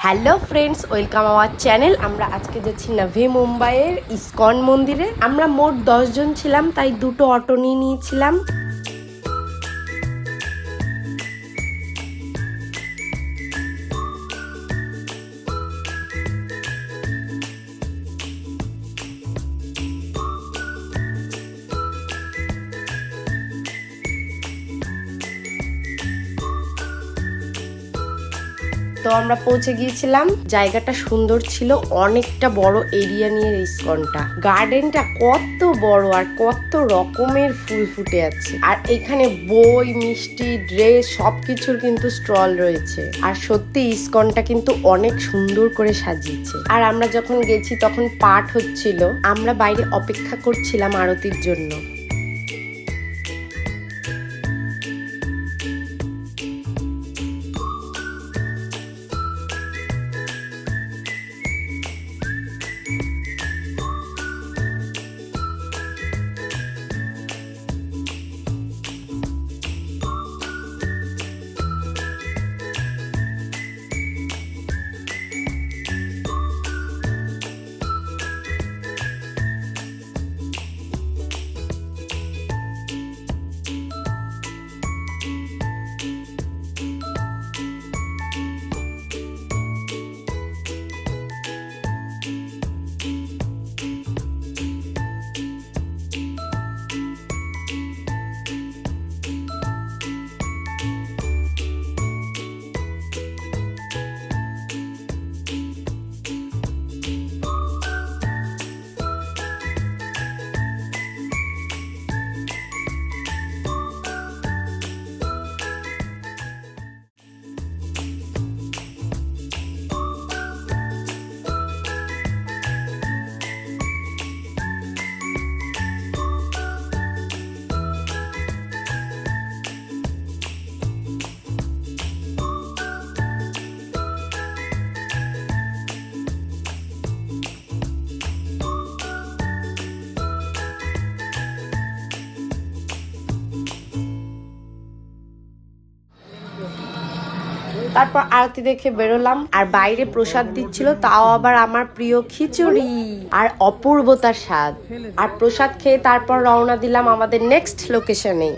Hello friends, welcome our channel. আমরা আজকে যাচ্ছি নাভি মুম্বাইয়ের ইসকন মন্দিরে। আমরা মোট 10 জন ছিলাম, তাই দুটো অটো নিয়ে নিয়েছিলাম। তো আমরা পৌঁছে গিয়েছিলাম। জায়গাটা সুন্দর ছিল, অনেকটা বড় এরিয়া নিয়ে ইসকনটা। গার্ডেনটা কত বড় আর কত রকমের ফুল ফুটে আছে। আর এখানে বই, মিষ্টি, ড্রেস সবকিছুর কিন্তু স্টল রয়েছে। আর সত্যি ইসকনটা কিন্তু অনেক সুন্দর করে সাজিয়েছে। আর আমরা যখন গেছি তখন পাঠ হচ্ছিল, আমরা বাইরে অপেক্ষা করছিলাম আরতির জন্য। তারপর আরতি দেখে বেরোলাম। আর বাইরে প্রসাদ দিচ্ছিল, তাও আবার আমার প্রিয় খিচুড়ি, আর অপূর্বতার স্বাদ। আর প্রসাদ খেয়ে তারপর রওনা দিলাম আমাদের নেক্সট লোকেশনে।